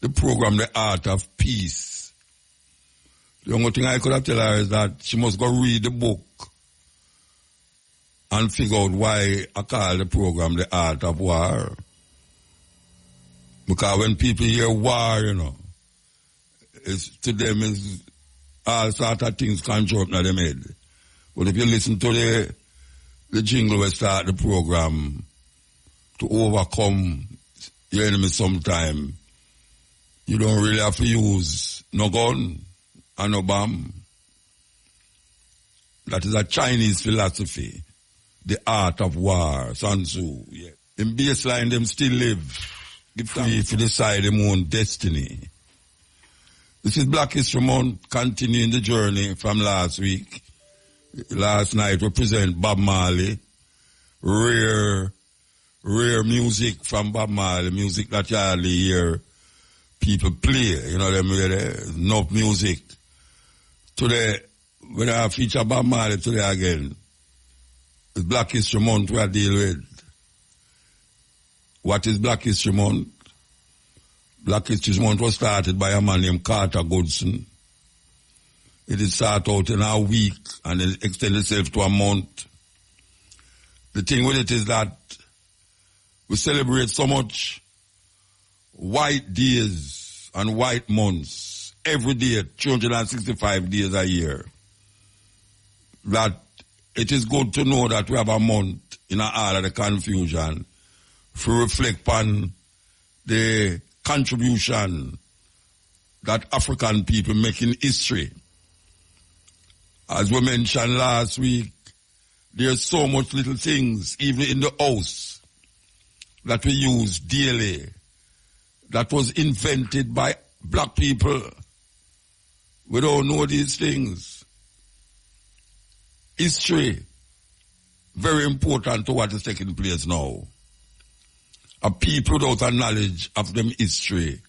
the program, The Art of Peace. The only thing I could have tell her is that she must go read the book and figure out why I call the program The Art of War. Because when people hear war, you know, to them is all sort of things conjure up in their head. But if you listen to the jingle we start the program, to overcome your enemy sometime, you don't really have to use no gun and no bomb. That is a Chinese philosophy. The art of war, Sun Tzu. Yeah. In baseline, them still live. Give free to decide their own destiny. This is Black History Month, continuing the journey from last week. Last night we present Bob Marley. Rare music from Bob Marley, music that you hardly hear people play. You know them really, enough music. Today, when I feature Bob Marley today again, it's Black History Month we are dealing with. What is Black History Month? Black History Month was started by a man named Carter Goodson. It is started out in a week and it extended itself to a month. The thing with it is that we celebrate so much white days and white months every day, 365 days a year, that it is good to know that we have a month in all of the confusion to reflect on the contribution that African people make in history. As we mentioned last week, there's so much little things, even in the house, that we use daily, that was invented by black people. We don't know these things. History, very important to what is taking place now. A people without a knowledge of them history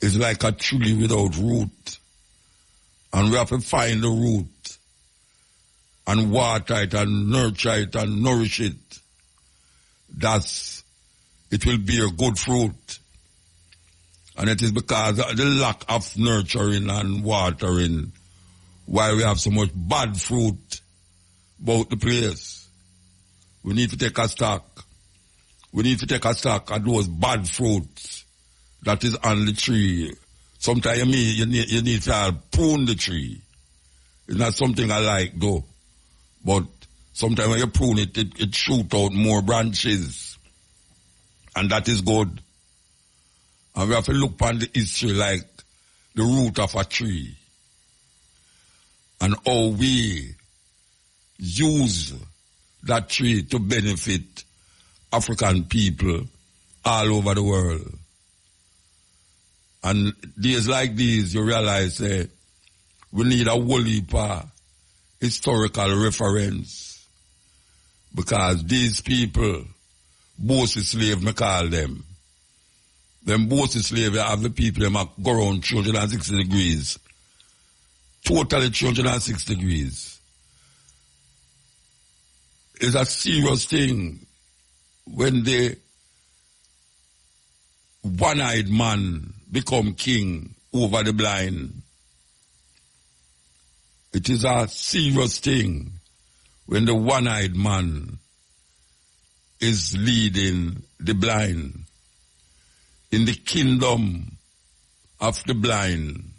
is like a tree without root. And we have to find the root and water it and nurture it and nourish it. Thus, it will bear good fruit. And it is because of the lack of nurturing and watering why we have so much bad fruit about the place. We need to take a stock. We need to take a stock of those bad fruits that is on the tree. Sometimes you need to prune the tree. It's not something I like though. But sometimes when you prune it, it shoots out more branches. And that is good. And we have to look upon the history like the root of a tree. And how we use that tree to benefit African people all over the world. And days like these, you realize we need a whole heap of historical reference. Because these people, bossy slave, me call them. Them bossy slave, have the people, them go around 360 degrees. Totally 360 degrees. It's a serious thing when the one-eyed man become king over the blind. It is a serious thing when the one-eyed man is leading the blind. In the kingdom of the blind,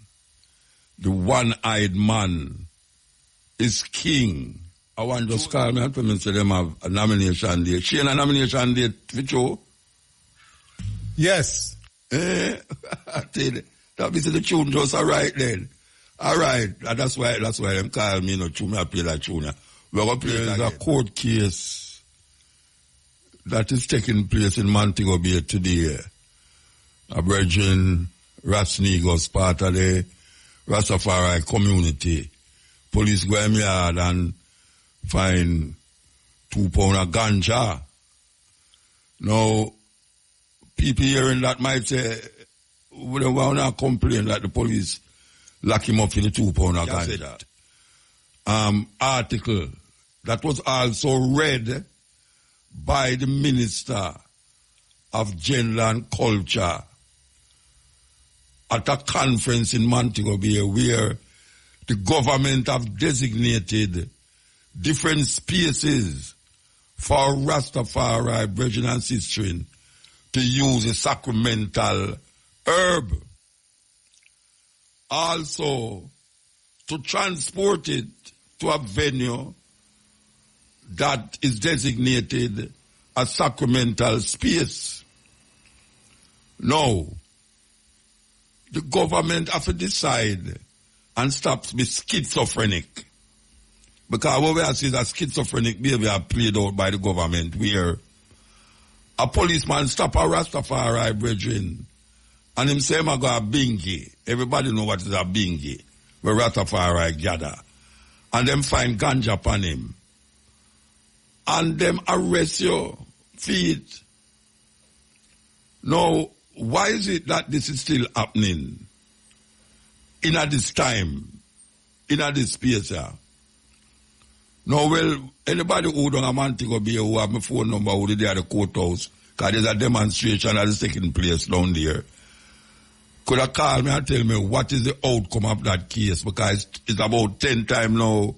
the one-eyed man is king. I want to just call me and say them have a nomination date. She and a nomination date for Joe? Yes. I tell you, that means the tune just all right then. All right. That's why them call me, tune. I play that tune. We're going to play a court case that is taking place in Montego Bay today. A virgin Rasnigos, part of the Rastafari community. Police go in yard and find 2 pounds of ganja. Now, people hearing that might say, we don't want to complain that the police lock him up for the 2 pounds of ganja. Article that was also read by the Minister of Gender and Culture, at a conference in Montego Bay where the government have designated different spaces for Rastafari, brethren and sistren, to use a sacramental herb. Also, to transport it to a venue that is designated a sacramental space. Now, the government have to decide and stop being schizophrenic. Because what we are seeing is a schizophrenic behavior played out by the government where a policeman stop a Rastafari brethren and him say, I got a bingy. Everybody know what is a bingy, where Rastafari gather. And them find ganja upon him. And them arrest you, feet. Now, why is it that this is still happening in at this time, in at this space here? Now, well, anybody who don't have Montego Bay who have my phone number who they at the courthouse, because there's a demonstration that is taking place down there, could have called me and tell me what is the outcome of that case, because it's about 10 times now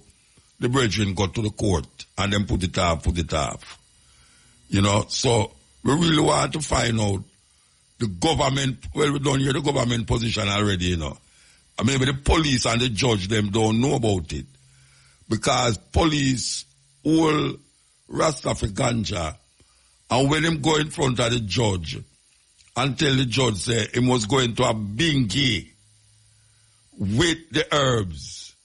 the brethren got to the court and then put it off. You know, so we really want to find out the government, well, we don't hear the government position already, you know. And maybe the police and the judge, them don't know about it. Because police all Rasta for ganja, and when him go in front of the judge and tell the judge say he was going to a bingy with the herbs,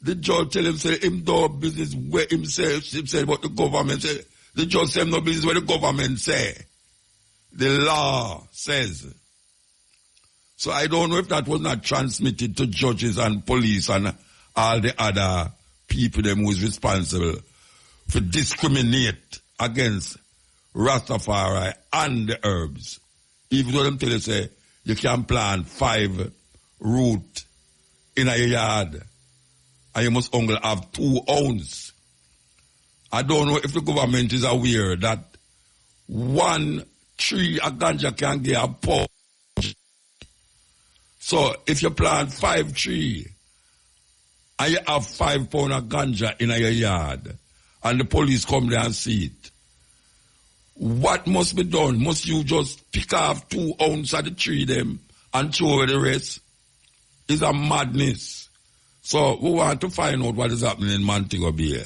the judge tell him say him do business where himself say what the government say. The judge say him no business where the government say. The law says. So I don't know if that was not transmitted to judges and police and all the other people them who is responsible for discriminate against Rastafari and the herbs. Even though them tell you say you can plant 5 root in a yard and you must only have 2 ounces. I don't know if the government is aware that 1 tree of ganja can get a pouch. So if you plant 5 trees and you have 5 pounds of ganja in your yard and the police come there and see it, what must be done? Must you just pick off 2 ounces of the tree them and throw away the rest? It's a madness. So we want to find out what is happening in Montego Bay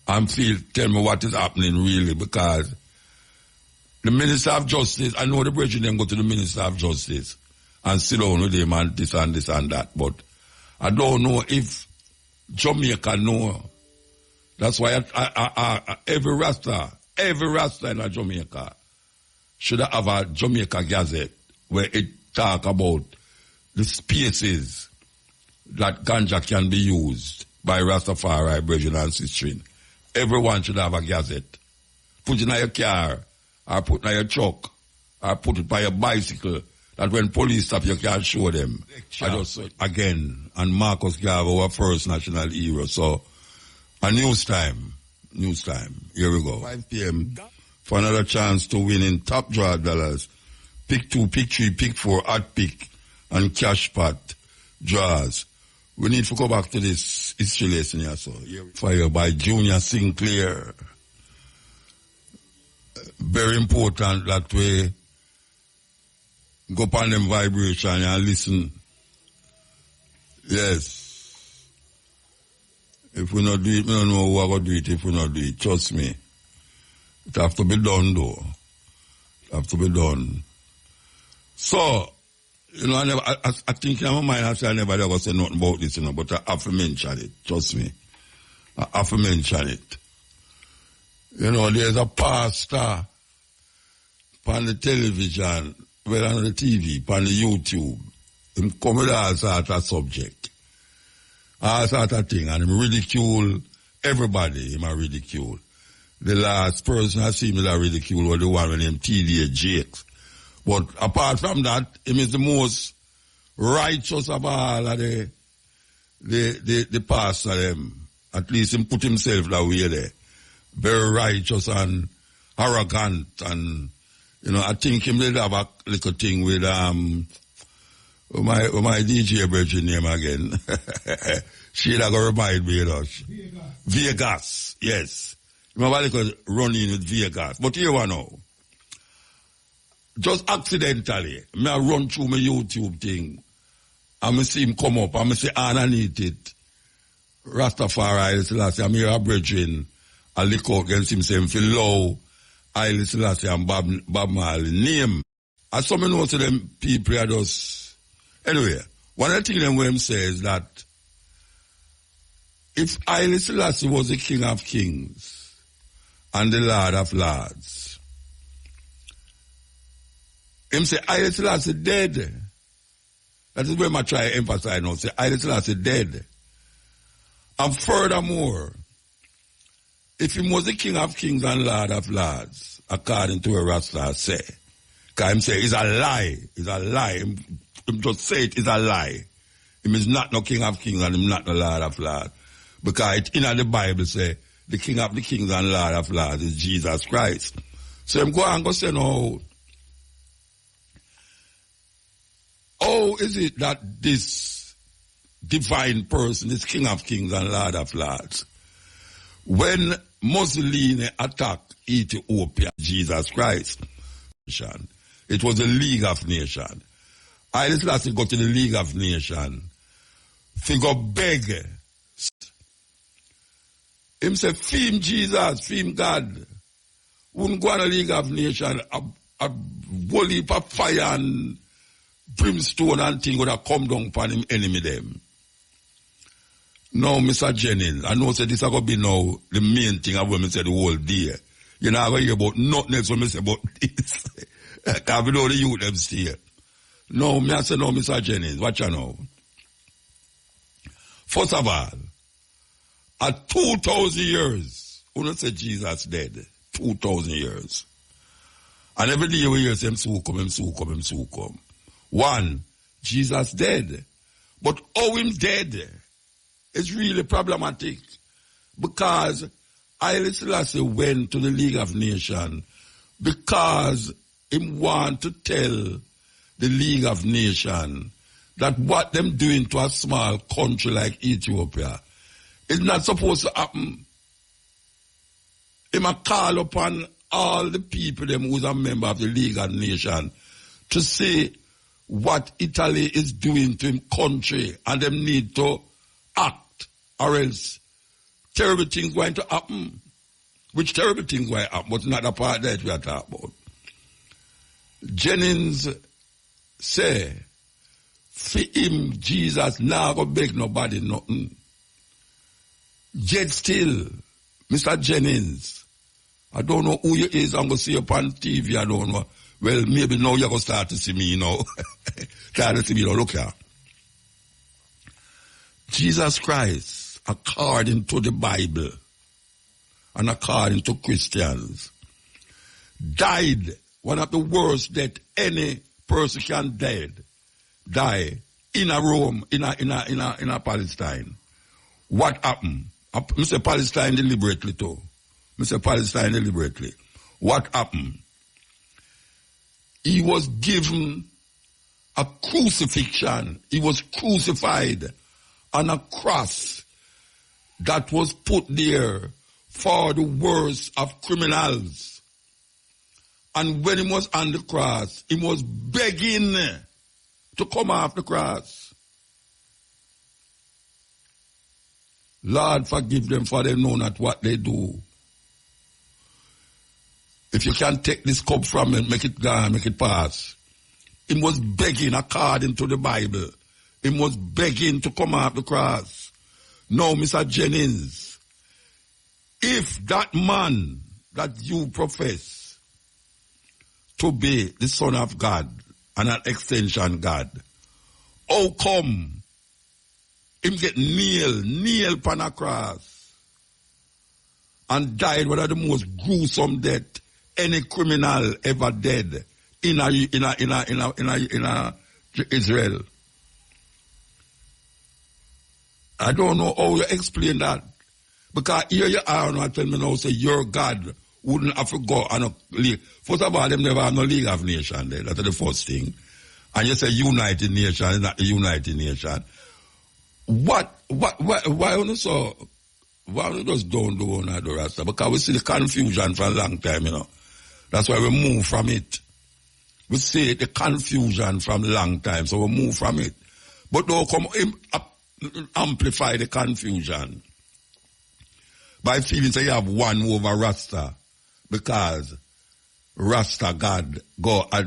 and tell me what is happening really, because the Minister of Justice, I know the brethren them go to the Minister of Justice and sit down with him and this and this and that, but I don't know if Jamaica know. That's why every Rasta in Jamaica should have a Jamaica Gazette where it talk about the spaces that ganja can be used by Rastafari, brethren and sistren. Everyone should have a gazette. Put it in your car, or put it in your truck, or put it by your bicycle, that when police stop you can show them. I just, again, and Marcus Garvey, our first national hero. So, a news time. Here we go. 5 p.m. for another chance to win in top draw dollars. Pick 2, pick 3, pick 4, hot pick, and cash pot draws. We need to go back to this history lesson here. So, Fire by Junior Sinclair. Very important that we go upon them vibration and listen. Yes. If we not do it, we don't know who are going to do it if we not do it. Trust me. It have to be done though. It have to be done. So, you know, I think in my mind I say I never ever say nothing about this, you know, but I have to mention it. Trust me. I have to mention it. You know, there's a pastor on the television, well, on the TV, on the YouTube. Him come with all sort of subject. All sort of thing. And him ridicule everybody. Him a ridicule. The last person I see him that ridicule was the one with him TDA Jakes. But apart from that, him is the most righteous of all of the pastor them. At least him put himself that way there. Very righteous and arrogant, and you know, I think him did have a little thing with My DJ virgin name again. She that go remind me, you know. Vegas, yes. Remember they could run in with Vegas. But here one now. Just accidentally, I run through my YouTube thing. And I see him come up, and I say, underneath it, Rastafari, Selassie, I'm here a brethren, I lick out against him, saying, feel low, Haile Selassie and Bob Marley name. And some know to them people are just... Anyway, one of the things them him says that if Haile Selassie was the King of Kings and the Lord of Lords, him say Haile Selassie dead. That is where I try to emphasize now. Say Haile Selassie dead. And furthermore, if he was the King of Kings and Lord of Lords, according to what Rasta say, because him say it's a lie. It's a lie. Him just say it is a lie. Him is not no King of Kings and him not no Lord of Lords. Because it in the Bible say the King of the Kings and Lord of Lords is Jesus Christ. So him go and go say no. How is it that this divine person is King of Kings and Lord of Lords? When Mussolini attacked Ethiopia, Jesus Christ, it was a League of Nations. I just last go to the League of Nations. They go beg. Him say, fame Jesus, fame God. Wouldn't go on a League of Nations, a whole heap of fire and brimstone and thing would have come down upon him enemy them. Now, Mr. Jennings, I know say this is going to be now the main thing of when I say the whole day. You're not going to hear about nothing else when I say about this. Because we know the youth them stay. No, me I say no, Mr. Jennings, watch you now. First of all, at 2,000 years, who don't say Jesus dead? 2,000 years. And every day we hear him so come. One, Jesus dead. But how him dead is really problematic. Because Haile Selassie went to the League of Nations because him want to tell the League of Nations that what them doing to a small country like Ethiopia is not supposed to happen. Him a call upon all the people them who's a member of the League of Nations to say what Italy is doing to him country and them need to act or else terrible things going to happen. Which terrible things going to happen, but not the part that we are talking about. Jennings say, for him, Jesus now go beg nobody nothing. Yet still, Mr. Jennings, I don't know who you is, I'm going to see you on TV, I don't know. Well, maybe now you're going to start to see me, you know. Start to see me, you know, look here. Jesus Christ, according to the Bible, and according to Christians, died one of the worst death any person can die in a Rome, in a Palestine. What happened? I say Palestine deliberately too. I say Palestine deliberately. What happened? He was given a crucifixion. He was crucified on a cross that was put there for the worst of criminals. And when he was on the cross, he was begging to come off the cross. Lord, forgive them for they know not what they do. If you can take this cup from him, make it gone, make it pass. He was begging according to the Bible. He was begging to come off the cross. No, Mr. Jennings, if that man that you profess to be the Son of God and an extension God, how come him get nailed upon a cross and died one of the most gruesome death any criminal ever did in Israel? I don't know how you explain that. Because here you are and tell me now, say your God wouldn't have to go on a league. First of all, them never have no League of Nations there. That's the first thing. And you say United Nation is not the United Nation. Why on so? Why we just don't do on the rasta? Because we see the confusion for a long time, you know. That's why we move from it. We see the confusion from a long time, so we move from it. But don't come amplify the confusion by feeling that you have one over Rasta because Rasta God go a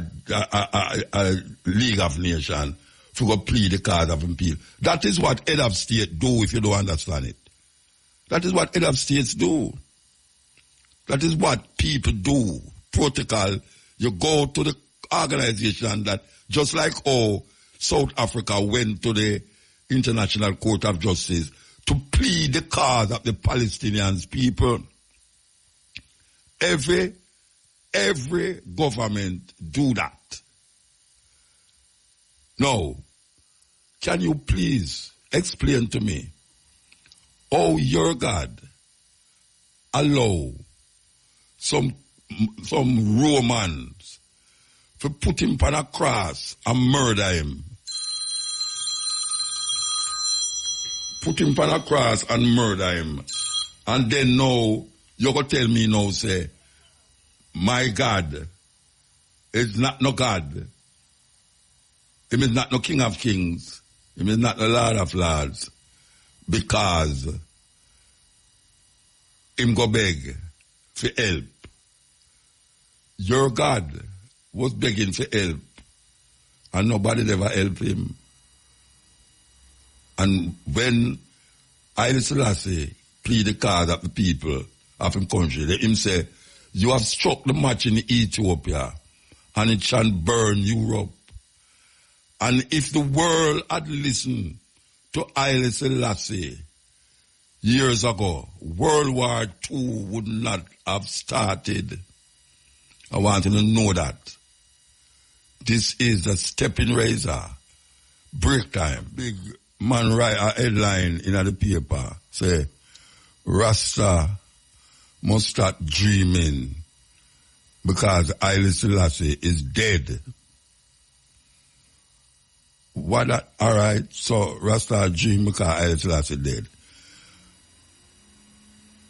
League of Nations to go plead the cause of him people. That is what head of state do if you don't understand it. That is what head of states do. That is what people do. Protocol, you go to the organization that, just like South Africa went to the International Court of Justice to plead the cause of the Palestinian people. Every government do that. Now, can you please explain to me how your God allow some Romans to put him on a cross and murder him? Put him on a cross and murder him. And then now, you're going to tell me now, say, my God is not no God. Him is not no King of Kings. Him is not the Lord of Lords. Because him go beg for help. Your God was begging for help. And nobody ever helped him. And when Haile Selassie plead the cause of the people of him country, let him say, you have struck the match in Ethiopia, and it shall burn Europe. And if the world had listened to Haile Selassie years ago, World War II would not have started. I want you to know that. This is the Steppin razor. Break time. Big man write a headline in the paper. Say, Rasta must start dreaming because Haile Selassie is dead. What that? All right, so Rasta dream because Haile Selassie dead.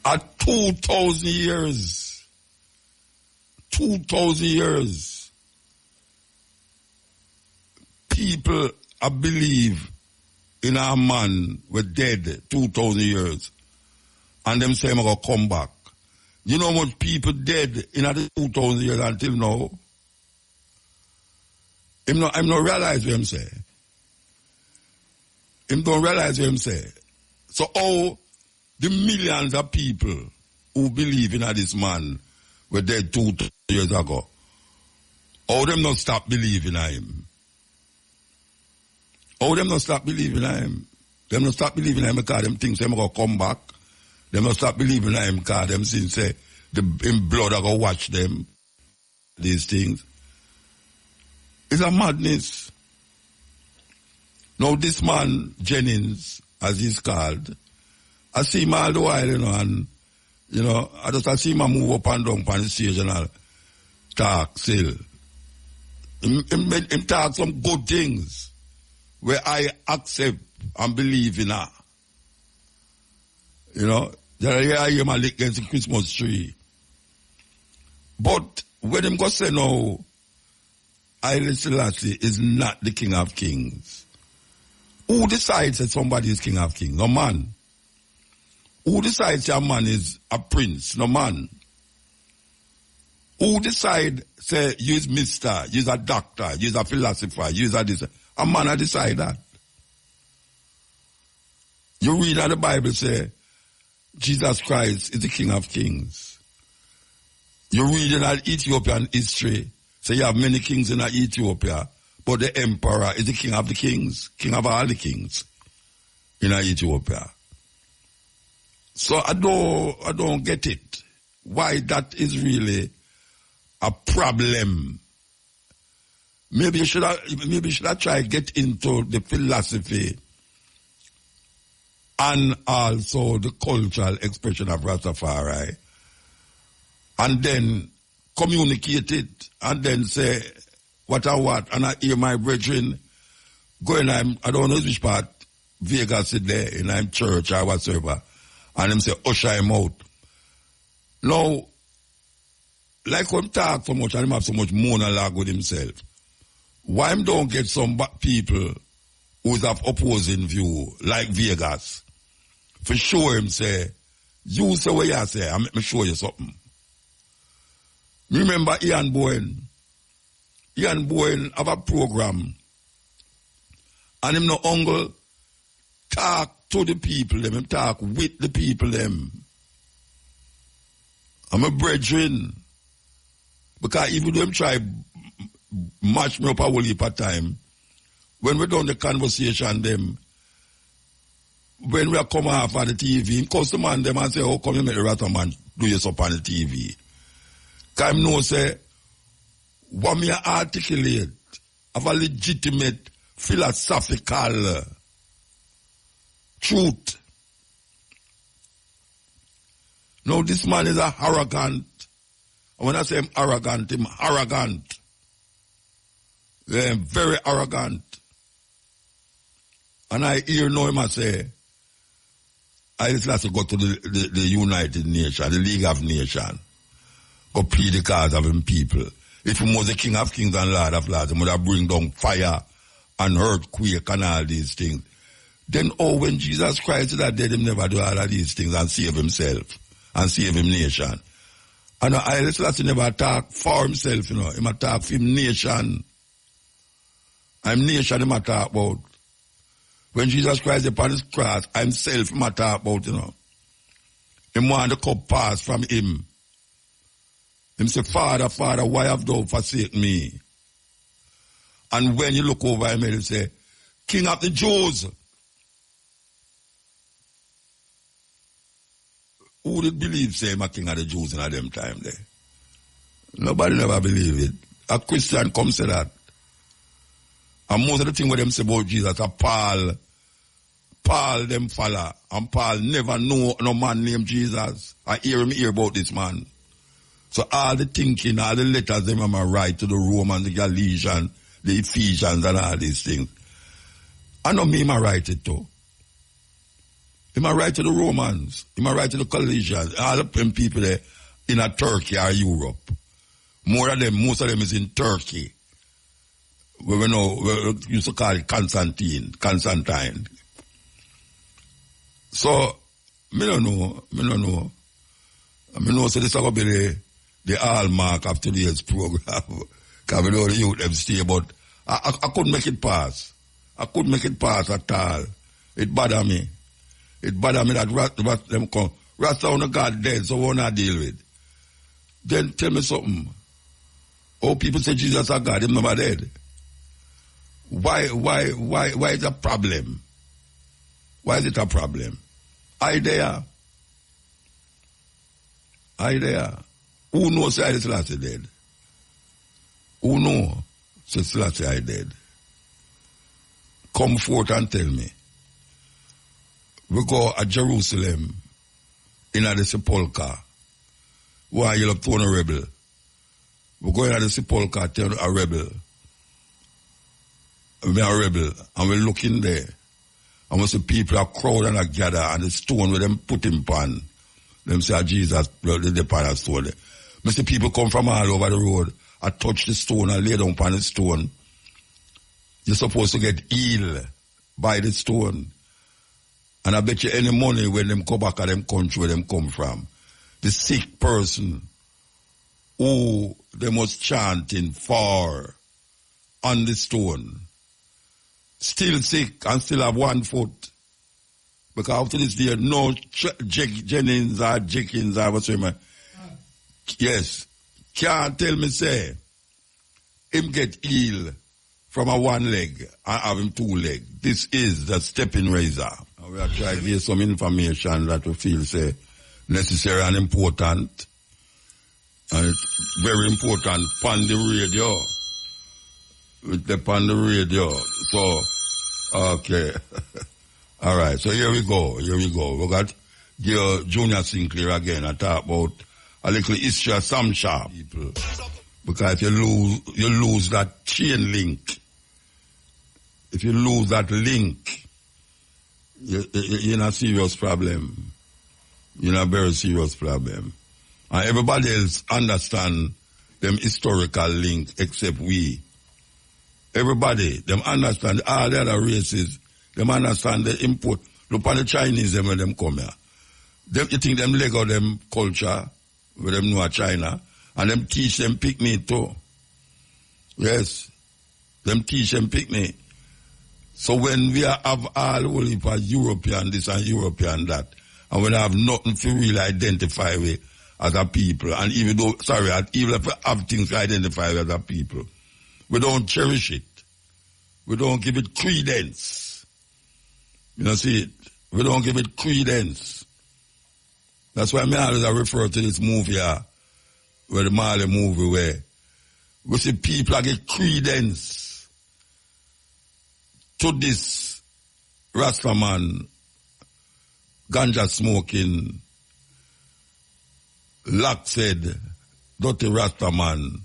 At 2,000 years, 2,000 years, people believe in a man was dead 2,000 years, and them say I'm gonna come back. You know what people dead in the 2,000 years until now? I'm not realize what I'm saying. Him don't realize what I'm saying. So all the millions of people who believe in this man were dead 2 years ago, all them not stop believing in him. All them not stop believing in him. Them not stop believing in him because them think them gonna come back. Them not stop believing in him because them since say in blood are gonna watch them. These things. It's a madness. Now this man, Jennings, as he's called, I see him all the while, and, I see him move up and down on the stage and all, talk still. Him talk some good things where I accept and believe in her. There I hear him against the Christmas tree. But when him go say no, Haile Selassie is not the King of Kings. Who decides that somebody is King of Kings? No man. Who decides that a man is a prince? No man. Who decides, say, you is mister, you is a doctor, you is a philosopher, you is a this? A man a decide that. You read how the Bible say, Jesus Christ is the King of Kings. You read in that Ethiopian history, say you have many kings in Ethiopia, but the emperor is the king of the kings, king of all the kings in Ethiopia. So I don't get it. Why that is really a problem. Maybe you should have tried get into the philosophy and also the cultural expression of Rastafari, and then communicate it, and then say, what, and I hear my brethren going, I don't know which part, Vegas is there, in I'm church or whatsoever, and them say, usher him out. Now, like when talk so much and him have so much monologue with himself, why him don't get some people who's of opposing view, like Vegas, for sure him say, you say what you say, and let me show you something. Remember Ian Bowen have a program, and him no uncle talk to the people, him talk with the people, them. I'm a brethren. Because even though him try match me up a whole heap of time, when we done the conversation, them, when we are come off on the TV, him cuss the man them and say, how come you make the rasta man do this up on the TV? Because him know say, what me articulate of a legitimate philosophical truth. Now this man is a arrogant. And when I say him arrogant. Yeah, very arrogant. And I hear now him I say, I just have to go to the United Nations, the League of Nations, go plead the cause of him people. If he was the King of Kings and Lord of Lords, he would have bring down fire and earthquake and all these things. Then, when Jesus Christ is dead, him never do all of these things and save himself and save him nation. And I just never talk for himself, you know. He might talk for him nation. I'm nation he might talk about. When Jesus Christ is upon his cross, I'm self he might talk about, you know. Him want the cup pass from him. Him say, Father, Father, why have thou forsaken me? And when you look over him, he'll say, King of the Jews. Who did believe, say, I'm a king of the Jews in a them time there? Nobody never believe it. A Christian come say that. And most of the thing what them say about Jesus are Paul them follow. And Paul never know no man named Jesus. I hear about this man. So all the thinking, all the letters them are write to the Romans, the Galatians, the Ephesians and all these things. I know me, I write it too. He might write to the Romans. He might write to the Galatians. All of them people there in a Turkey or Europe. Most of them is in Turkey. We used to call it Constantine. So, me don't know. I know so this is going to be the hallmark of today's program. Because we know the youth them stay, but I couldn't make it pass. I couldn't make it pass at all. It bothered me. It bothered me that them come. Rasta on the God dead, so what I deal with? Then tell me something. Oh, people say Jesus is God, him never dead. Why is it a problem? Why is it a problem? Idea. Who knows say Selassie dead? Who know say Selassie I dead? Come forth and tell me. We go at Jerusalem in the sepulchre. Why you look to a rebel? We go in the sepulchre, tell a rebel. We are a rebel, and we look in there. And we see people are crowd and are gather, and the stone where them put him upon. Them say, Jesus, the pan a stone there. We see people come from all over the road, and touch the stone and lay down upon the stone. You're supposed to get healed by the stone. And I bet you any money when them come back to them country where them come from. The sick person who they was chanting for on the stone. Still sick and still have 1 foot. Because after this day, no Jennings or Jenkins or whatsoever. Yes. Can't tell me say, him get healed from a 1 leg and have him 2 legs. This is the Steppin razor. We are trying to give some information that we feel say necessary and important. And it's very important on the radio. On the radio. So, okay. All right. So here we go. We got Junior Sinclair again. I talk about a little history of some sharp people Because if you lose that chain link, if you lose that link, you're in a serious problem. You're in a very serious problem. And everybody else understand them historical link except we. Everybody, them understand all the other races, them understand the import. Look at the Chinese them when them come here. Them, you think them Lego them culture, where them know China, and them teach them picnic too. Yes. Them teach them picnic. So when we have all only for European this and European that, and we have nothing to really identify with as a people, and even though, even if we have things to identify with as a people, we don't cherish it. We don't give it credence. You know, see it? We don't give it credence. That's why I always refer to this movie here, where the Marley movie where we see people that get credence to this Rasta man, ganja smoking, lock-said, dirty Rasta man,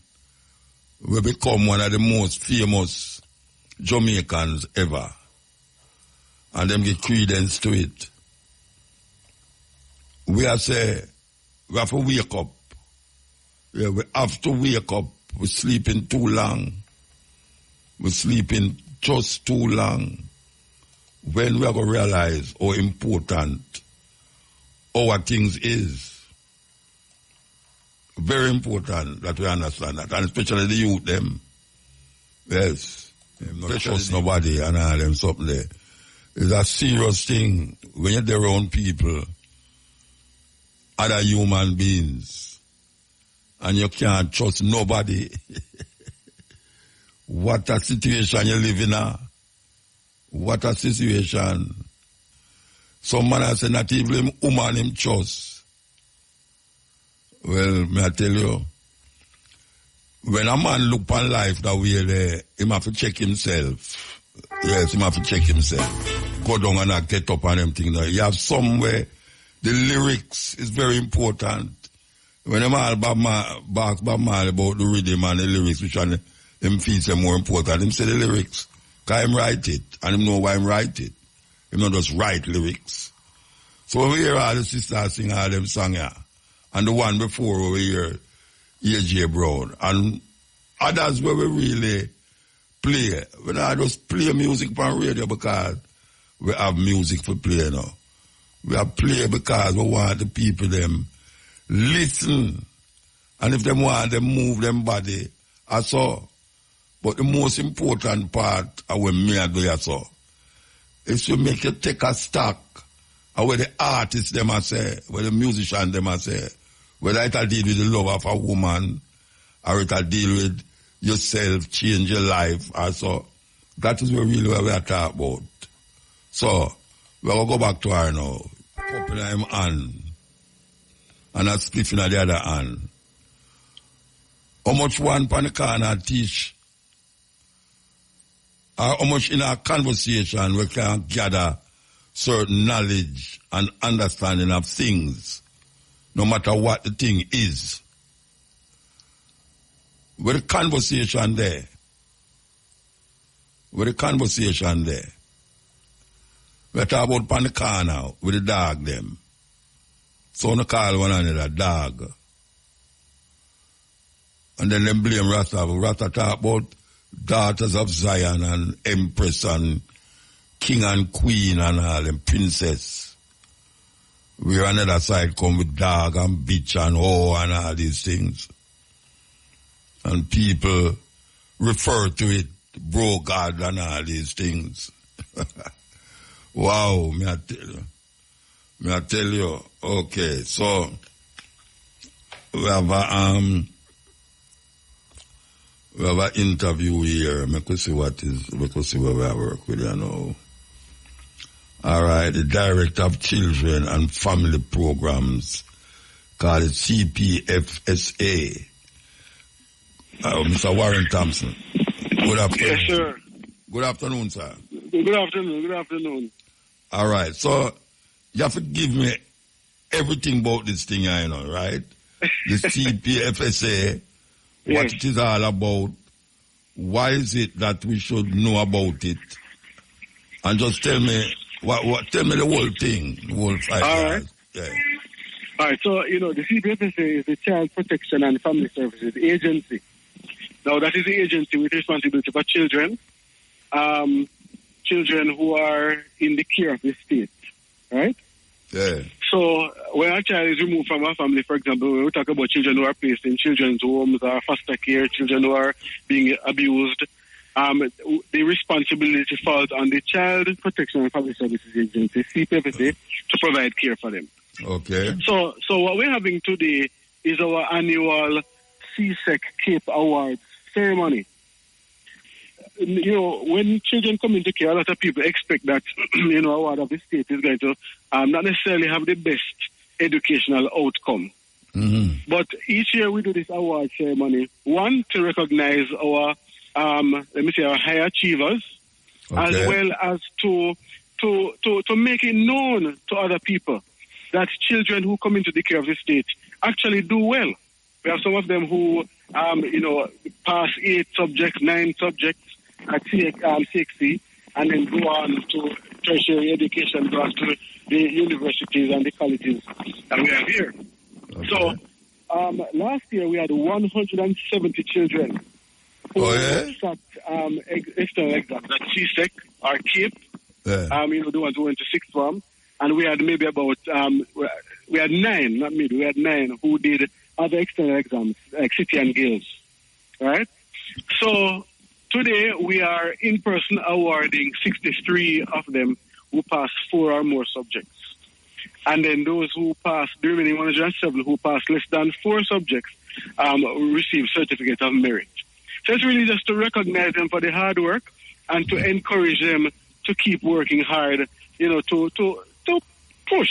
will become one of the most famous Jamaicans ever. And them get credence to it. We have to wake up. Yeah, we have to wake up. We're sleeping too long. We're sleeping just too long. When we are going to realize how important our things is. Very important that we understand that. And especially the youth them. Yes. Not trust nobody and all them something there. It's a serious thing when you're there around people, other human beings, and you can't trust nobody. What a situation you live in now. What a situation. Some man has said not even him woman him trust. Well, may I tell you, when a man look on life that way there, he have to check himself. Yes, he have to check himself. Go down and act it up and them things. You have somewhere, the lyrics is very important. When them all Bob Marley about the rhythm and the lyrics, which are them feels are more important, him say the lyrics. Because him write it, and him know why him write it. Him not just write lyrics. So when we hear all the sisters sing all them songs here, and the one before over here, A.J. Brown, and others where we really play. We not just play music on radio because we have music for play now. We have play because we want the people them listen. And if they want them move them body, I saw. But the most important part of when me I do I saw is to make you take a stock of where the artists them I say, where the musician them I say, whether it'll deal with the love of a woman or it'll deal with yourself, change your life or so. That is really what we are talking about. So, we're going to go back to her now. Cup in him hand. And a spliff in the other hand. How much one pan the corner teach? Or how much in our conversation we can gather certain knowledge and understanding of things, no matter what the thing is. With the conversation there. With the conversation there. We talk about pan the corner with the dog them. So we call one another dog. And then them blame Rasta. Rasta talk about daughters of Zion and Empress and King and Queen and all them princess. Where another side come with dog and bitch and whore and all these things. And people refer to it, bro God and all these things. Wow, may I tell you. Okay, so we have an interview here. We could see where we are work with you now. All right, the Director of Children and Family Programs, called it CPFSA. Mr. Warren Thompson. Good afternoon. Yes, sir. Good afternoon, sir. Good afternoon. All right, so you have to give me everything about this thing, you know, right? The CPFSA, what it is all about. Why is it that we should know about it? And just tell me tell me the whole thing, the whole 5 years. Yeah. All right, so, the CPFSA is the Child Protection and Family Services Agency. Now, that is the agency with responsibility for children, children who are in the care of the state, right? Yeah. So, when a child is removed from a family, for example, when we talk about children who are placed in children's homes or foster care, children who are being abused, the responsibility falls on the Child Protection and Family Services Agency, CPFSA, to provide care for them. Okay. So what we're having today is our annual CSEC Cape Awards ceremony. When children come into care, a lot of people expect that, award of the state is going to not necessarily have the best educational outcome. Mm-hmm. But each year we do this award ceremony, one, to recognize our, our high achievers, as well as to make it known to other people that children who come into the care of the state actually do well. We have some of them who, pass 8 subjects, 9 subjects at CXC, and then go on to tertiary education, go on to the universities and the colleges that we have here. Okay. So, last year we had 170 children who sat external exams at CSEC or CAPE, the ones who went to 6th form. And we had maybe about, we had 9 who did other external exams, like City and Guilds, right? So today we are in person awarding 63 of them who passed 4 or more subjects. And then those who passed, the remaining 107 who passed less than 4 subjects, receive certificate of merit. So it's really just to recognize them for the hard work and to encourage them to keep working hard, to push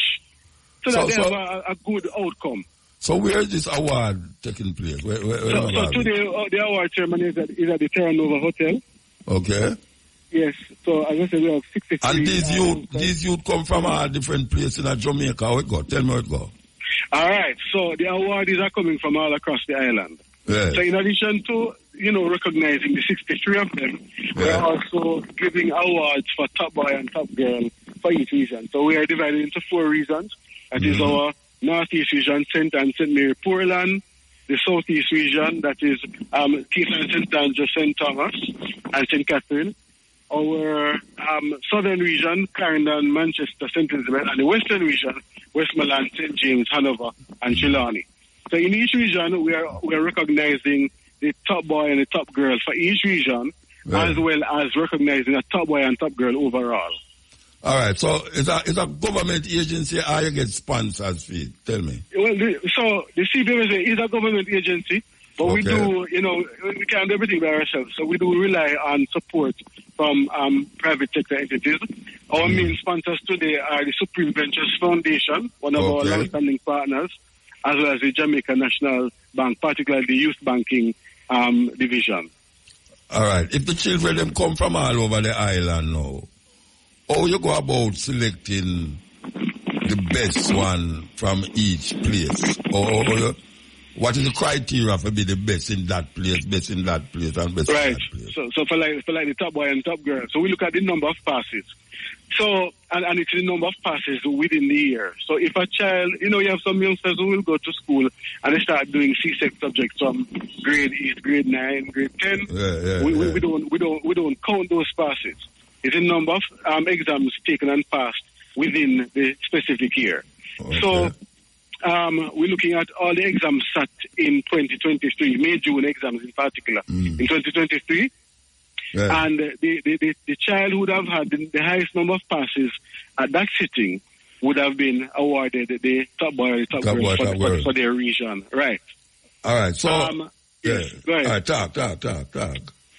so that they have a good outcome. So where is this award taking place? Where so today the award ceremony is at the Terra Nova Hotel. Okay. Yes. So as I said, we have 63. And these youth come from a different place in Jamaica. How it go? Tell me how it go. All right. So the awardees are coming from all across the island. Yeah. So in addition to recognizing the 63 of them, we're also giving awards for top boy and top girl for each region. So we are divided into 4 regions. That is our Northeast region, St. and St. Mary Portland, the Southeast region, that is Keith and St. Andrew, St. Thomas, and St. Catherine. Our Southern region, Clarendon, Manchester, St. Elizabeth, and the Western region, Westmoreland, St. James, Hanover, and Trelawney. So in each region, we are recognizing the top boy and the top girl for each region, as well as recognizing a top boy and top girl overall. All right, so it's a government agency or you get sponsors for it? Tell me. Well, so the CPFSA is a government agency, but we do, we can't do everything by ourselves. So we do rely on support from private sector entities. Our main sponsors today are the Supreme Ventures Foundation, one of our long-standing partners, as well as the Jamaica National Bank, particularly the Youth Banking Division. All right. If the children them come from all over the island now, how you go about selecting the best one from each place? Or what is the criteria for be the best in that place, best in that place, and best in that place? So for like the top boy and top girl, so we look at the number of passes. So, and it's the number of passes within the year. So if a child, you have some youngsters who will go to school and they start doing CSEC subjects from grade 8, grade 9, grade 10. We don't count those passes. It's the number of exams taken and passed within the specific year. Okay. So we're looking at all the exams sat in 2023, May, June exams in particular, in 2023. Yeah. And the child would have had the highest number of passes at that sitting would have been awarded the top boy or the top girl for their region. Right. All right. So, yes, go ahead. All right, talk.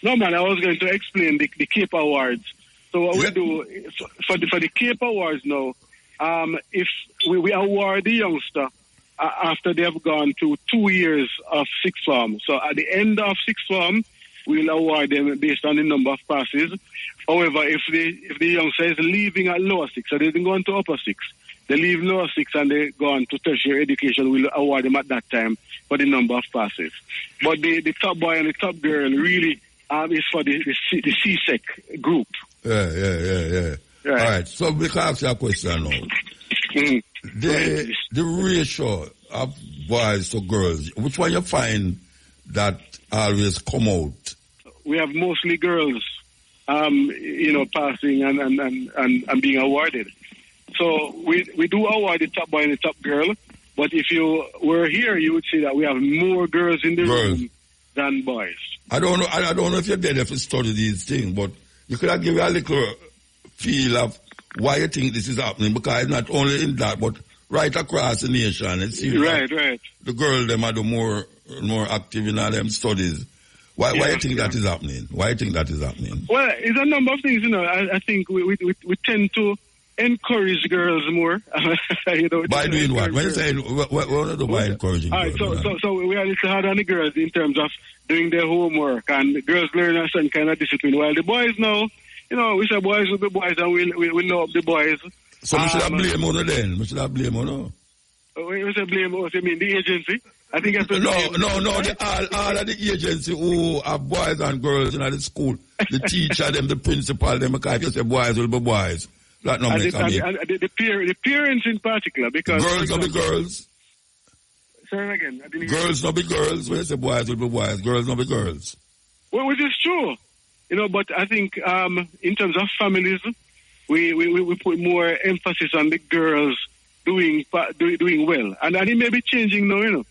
No, man, I was going to explain the Cape Awards. So what we do, for the Cape Awards now, if we award the youngster after they have gone through 2 years of 6th form. So at the end of 6th form, we'll award them based on the number of passes. However, if the youngster is leaving at lower 6, so they didn't go on to upper 6, they leave lower 6 and they go on to tertiary education, we'll award them at that time for the number of passes. But the top boy and the top girl really is for the CSEC group. Yeah. Right. All right, so we can ask you a question now. The ratio of boys to girls, which one you find that always come out? We have mostly girls, passing and being awarded. So we do award the top boy and the top girl, but if you were here, you would see that we have more girls in the room than boys. I don't know if you're there if you study these things, but you could have given a little feel of why you think this is happening, because it's not only in that, but right across the nation. It seems right. The girls, them are the more active in all them studies. Why you think that is happening? Why you think that is happening? Well, it's a number of things, I think we tend to encourage girls more. By doing what? When you say, what do you by encouraging girls? All right, so we are a little hard on the girls in terms of doing their homework, and the girls learn a certain kind of discipline, while the boys now, we say boys will be boys, and we know the boys. So we should have blame on them then? We should have blame on them? We should blame us, you mean the agency? I think that's No, all of the agency who have boys and girls in the school, the teacher, them, the principal, them, because if you say boys will be boys, that not make sense. And the parents in particular, because... Girls will be girls. Say it again. Girls will be girls. When you say boys will be boys, girls will be girls. Well, which is true. But I think in terms of families, we put more emphasis on the girls doing well. And it may be changing now,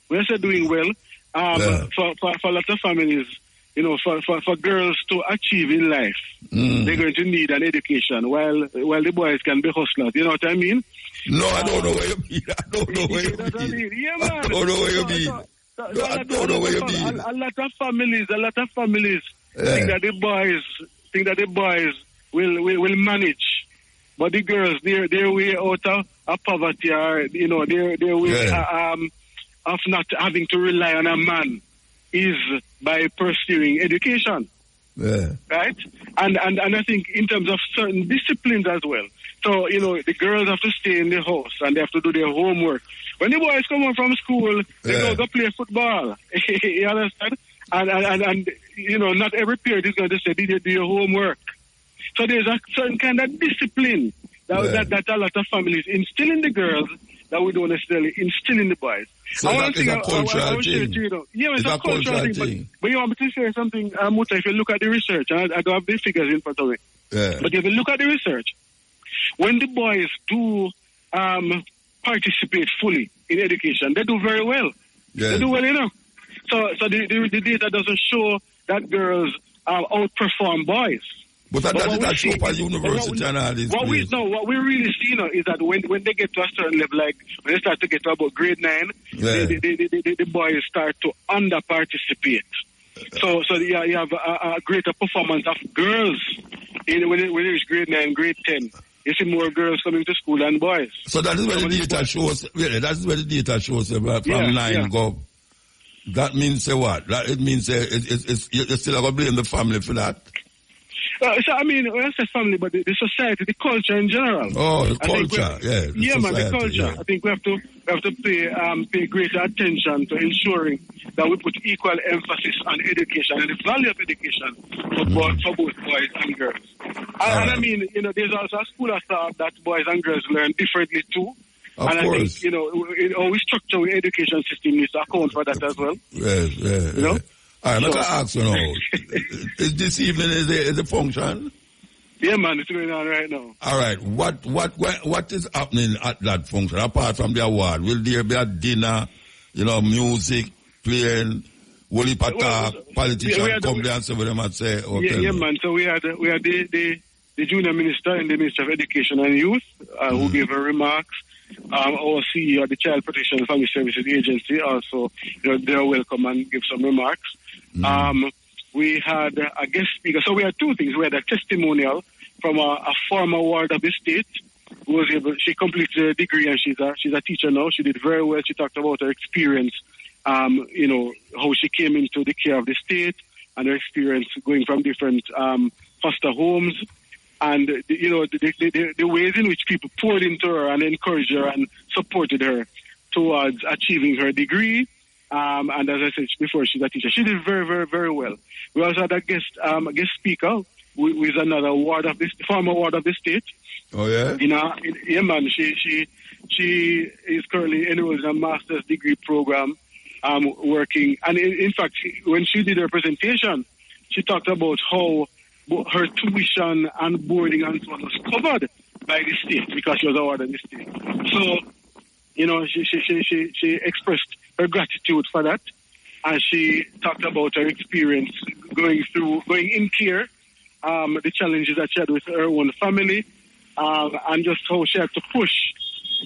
When I say doing well, for a lot of families, for girls to achieve in life, they're going to need an education, while the boys can be hustlers. You know what I mean? No, I don't know what you mean. I don't know what you mean. Yeah, man. I don't know what you mean. I don't know what you mean. A lot of families think that the boys will manage, but the girls, their way out of poverty, or their way of not having to rely on a man is by pursuing education. Yeah. Right? And I think in terms of certain disciplines as well. So, the girls have to stay in the house and they have to do their homework. When the boys come home from school, they go play football. You understand? And not every parent is going to say, did you do your homework? So there's a certain kind of discipline that a lot of families instill in the girls that we don't necessarily instill in the boys. So it's a cultural thing. Yeah, it's a cultural thing. But you want me to say something, Muta, if you look at the research, and I don't have the figures in front of me, but if you look at the research, when the boys do participate fully in education, they do very well. Yeah. They do well, So the data doesn't show that girls outperform boys. But that is true for university and all these what we really see is that when they get to a certain level, like when they start to get to about grade 9, the boys start to under-participate. So you have a greater performance of girls when it reach grade 9, grade 10. You see more girls coming to school than boys. So that is where the data shows. Really, that is where the data shows from 9 go. That means what? It means you're still going to blame the family for that. So I mean, when I say family, but the society, the culture in general. Oh, the culture, the culture. Yeah. I think we have to pay greater attention to ensuring that we put equal emphasis on education and the value of education for both boys and girls. And I mean, there's also a school of thought that boys and girls learn differently too. Of and course. I think, we structure our education system needs to account for that as well. Yes. All right, I'm going to ask you now. This evening is a function? Yeah, man, it's going on right now. All right, what is happening at that function, apart from the award? Will there be a dinner, music, playing, Wooly Patak, politicians come there and say what they might say? Yeah, man, so we had the junior minister in the Ministry of Education and Youth who gave her remarks. Our CEO, the Child Protection and Family Services Agency, also, they're welcome and give some remarks. We had a guest speaker. So we had two things. We had a testimonial from a former ward of the state who was she completed a degree and she's a teacher now. She did very well. She talked about her experience, how she came into the care of the state and her experience going from different foster homes and the ways in which people poured into her and encouraged her and supported her towards achieving her degree. And as I said before, she's a teacher. She did very, very, very well. We also had a guest speaker who is another former ward of the state. Oh yeah. Yeah, man. She is currently enrolled in a master's degree program, working. And in fact, when she did her presentation, she talked about how her tuition and boarding and so on was covered by the state because she was a ward of the state. So, she expressed her gratitude for that, and she talked about her experience going in care, the challenges that she had with her own family, and just how she had to push.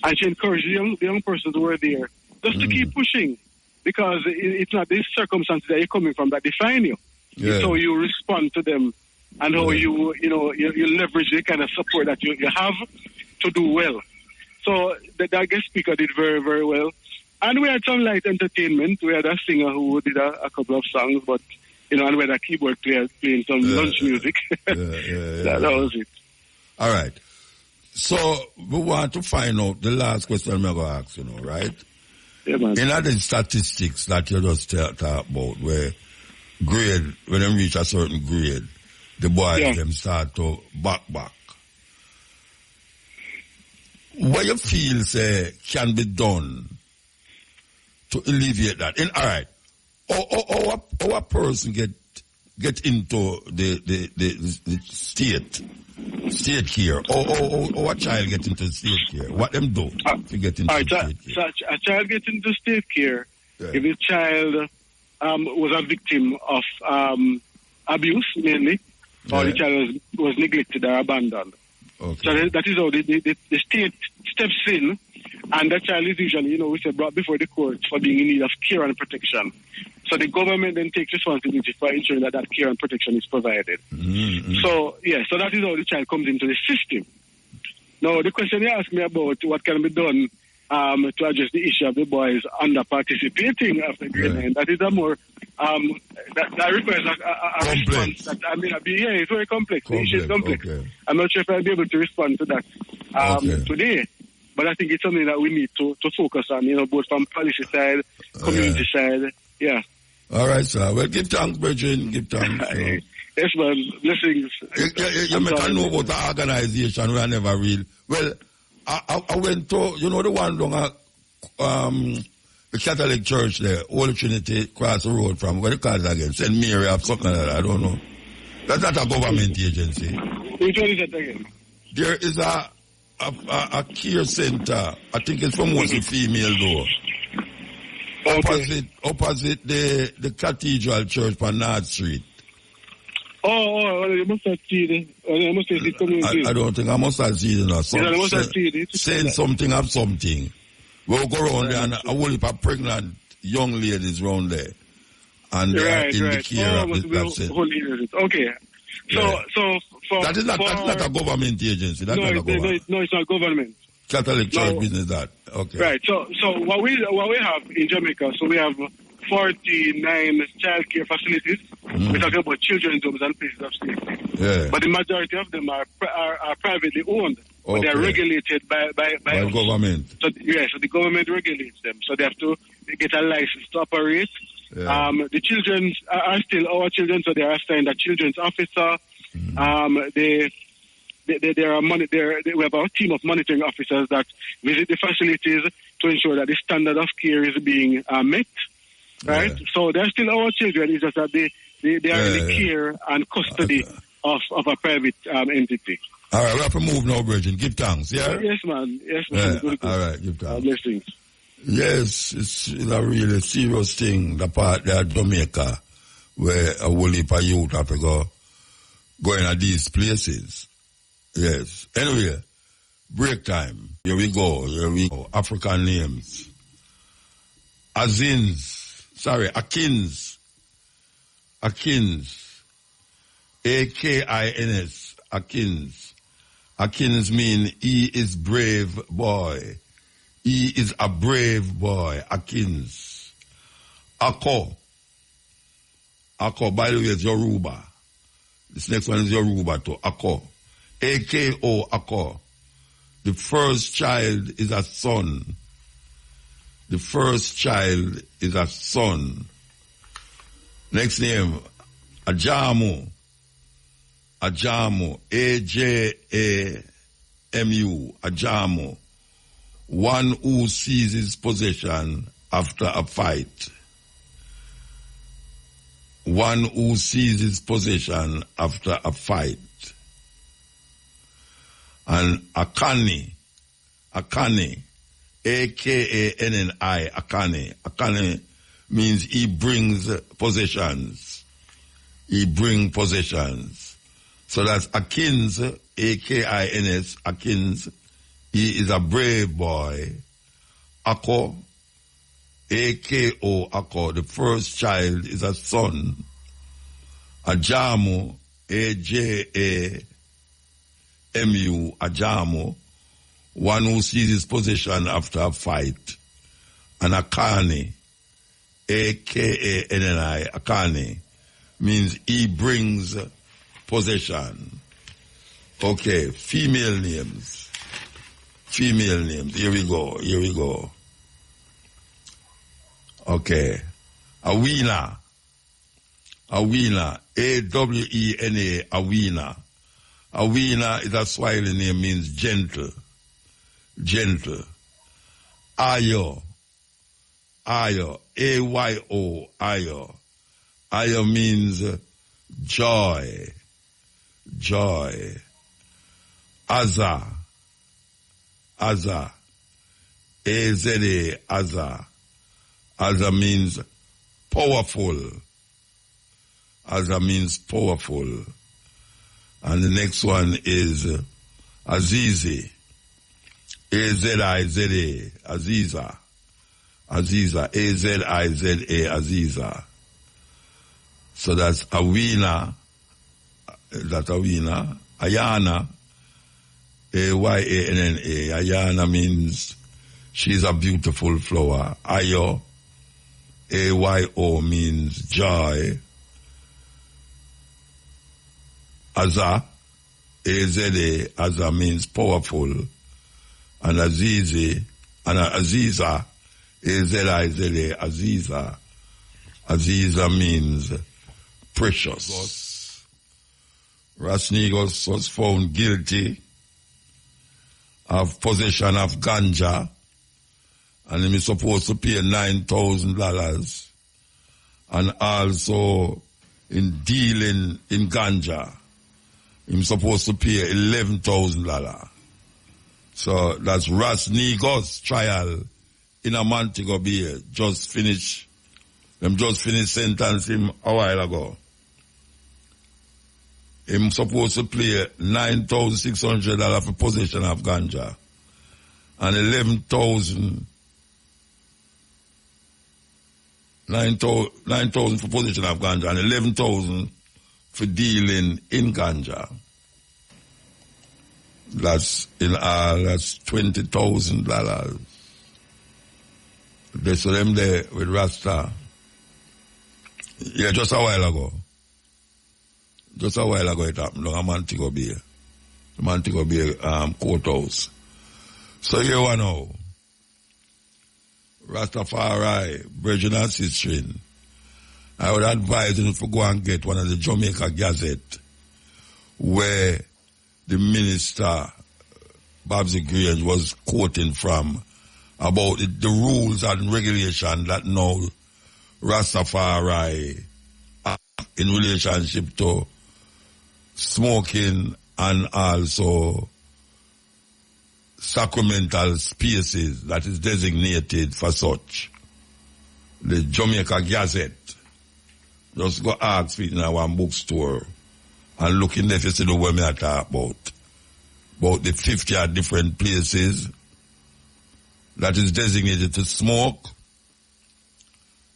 And she encouraged the young persons who were there just to keep pushing, because it's not these circumstances that you're coming from that define you. Yeah. It's how you respond to them and how you leverage the kind of support that you have to do well. So that guest speaker did very, very well. And we had some light entertainment. We had a singer who did a couple of songs, but, and we had a keyboard player playing some lunch music. That was it. All right. So we want to find out the last question I'm going to ask, right? Yeah, man. In other statistics that you just talk about, where when they reach a certain grade, the boys them start to back. What you feel can be done to alleviate that? And all right, how a person get into the state care, or a child get into state care? What them do to get into state care? So a child get into state care if the child was a victim of abuse mainly, or the child was neglected or abandoned. Okay. So that is how the state steps in, and the child is usually, brought before the courts for being in need of care and protection. So the government then takes responsibility for ensuring that care and protection is provided. Mm-hmm. So that is how the child comes into the system. Now, the question you asked me about what can be done to address the issue of the boys under participating after grade 9, that is a more that requires a response that it's very complex. The issue is complex. Okay. I'm not sure if I'll be able to respond to that today, but I think it's something that we need to focus on, both from policy side, community side. Yeah. All right, sir. Well, give thanks, Bridget. Give thanks. Yes, man. Blessings. You make a know about the organization. We are never real. Well, I went to, the one down the Catholic Church there, Holy Trinity, across the road from, where the call it again? St. Mary or something like that, I don't know. That's not a government agency. Which one is that again? There is a care center. I think it's for mostly female though. Okay. Opposite the Cathedral Church on North Street. Oh, you must have seen it. You must have seen it. I don't think I must have seen it. Saying something of something. We'll go around there and a whole heap of pregnant young ladies around there. And they're in the care of that center. Okay. So that is not a government agency. That's not a government. No, it's not government. Catholic Church business that. Okay. Right. So what we have in Jamaica, so we have 49 child care facilities. We're talking about children's homes and places of safety. Yeah. But the majority of them are privately owned. Okay. But they are regulated by government. So the government regulates them. So they have to get a license to operate. Yeah. The children are still our children, so they are assigned a children's officer. We have a team of monitoring officers that visit the facilities to ensure that the standard of care is being met. Right? Yeah. So they're still our children. It's just that they are in the care and custody of a private entity. All right, we have to move now, Bridget. Give thanks, yeah? Yes, man. Yeah. All right, give thanks. Blessings. Yes, it's a really serious thing, the part there at Jamaica, where a whole heap of youth have to go into these places. Yes. Anyway, break time. Here we go. African names. Akins. A-K-I-N-S. Akins. Akins mean he is brave boy. He is a brave boy. Akins. Ako, by the way, is Yoruba. This next one is Yoruba too. Ako. A-K-O, Ako. The first child is a son. The first child is a son. Next name, Ajamu. Ajamu. A-J-A-M-U. Ajamu. One who seizes possession after a fight. One who seizes possession after a fight. And Akani, A-K-A-N-N-I, Akani. Akani means he brings possessions. He brings possessions. So that's Akins, A-K-I-N-S, Akins. He is a brave boy. Ako, A-K-O, Ako, the first child is a son. Ajamu, A-J-A-M-U, Ajamu, one who seizes possession after a fight. And Akani, A-K-A-N-N-I, Akani, means he brings possession. Okay, female names. Female names. Here we go. Okay. Awena. A-W-E-N-A, Awena. Awena is a Swahili name, means gentle. Gentle. Ayo. A-Y-O, Ayo. Ayo means joy. Aza. A-Z-A, Aza. Aza means powerful. Aza means powerful. And the next one is Azizi. A-Z-I-Z-A, Aziza. A-Z-I-Z-A, Aziza. So that's Awena. That's Awena. Ayana. A-Y-A-N-N-A. Ayana means she's a beautiful flower. Ayo. A-Y-O means joy. Aza. A-Z-A. Aza means powerful. And Azizi. And Aziza. A-Z-I-Z-A. Aziza. Aziza means precious. Rasnigos was found guilty of possession of ganja, and he is supposed to pay $9,000, and also in dealing in ganja, he's supposed to pay $11,000. So that's Rasnigos trial in a Montego Bay. Them just finished sentencing him a while ago. He's supposed to pay $9,600 for possession of ganja and $9,000 for possession of ganja and $11,000 for dealing in ganja. That's $20,000. They saw them there with Rasta. Yeah, just a while ago. Just a while ago it happened on Montego Bay. Montego Bay courthouse. So here we know. Rastafari, Virgin and Sistering. I would advise you to go and get one of the Jamaica Gazette where the minister, Babsy Grange, was quoting from about the rules and regulations that now Rastafari in relationship to smoking and also sacramental spaces that is designated for such. The Jamaica Gazette. Just go ask for it in our bookstore and look in there if you see the way I talk about. About the 50 different places that is designated to smoke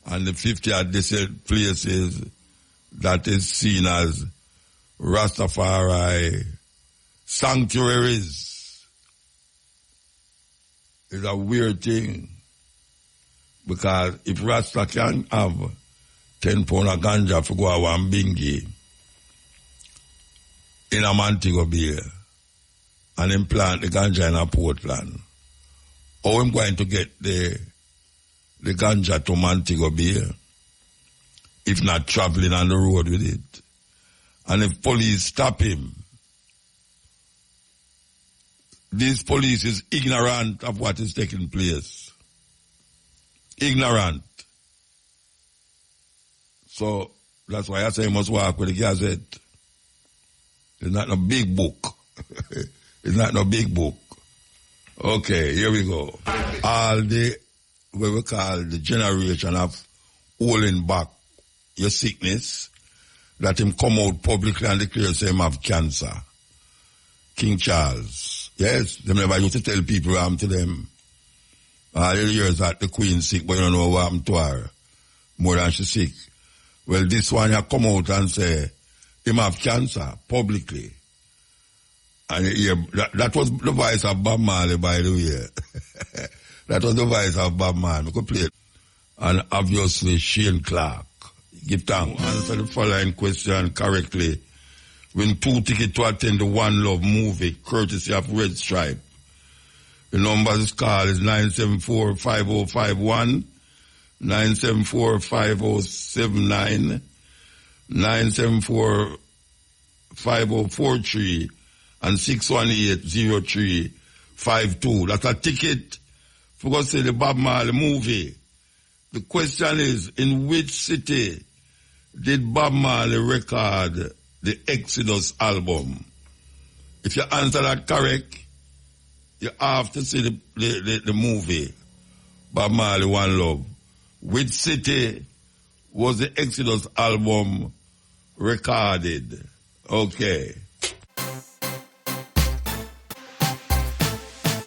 and the 50 different places that is seen as Rastafari sanctuaries. It's a weird thing because if Rasta can have 10 pounds of ganja for go one bingy in a Montego Bay, and him plant the ganja in a Portland. How am going to get the ganja to Montego Bay if not traveling on the road with it? And if police stop him, this police is ignorant of what is taking place. Ignorant. So that's why I say you must walk with the Gazette. It's not no big book. It's not no big book. Okay, here we go. All the, what we call the generation of holding back your sickness, that him come out publicly and declare say him have cancer. King Charles. Yes, they never used to tell people what happened to them. All the years that the Queen sick, but you don't know what happened to her. More than she sick. Well, this one you come out and say him have cancer publicly. And that was the voice of Bob Marley, by the way. That was the voice of Bob Marley. We could play it. And obviously Shane Clark. Give thanks. Answer the following question correctly. Win 2 tickets to attend the One Love movie, courtesy of Red Stripe. The number to call is 974-5051, 974-5079, 974-5043, and 618-0352. That's a ticket for go see the Bob Marley movie. The question is, in which city did Bob Marley record the Exodus album? If you answer that correct, you have to see the movie, Bob Marley One Love. Which city was the Exodus album recorded? Okay.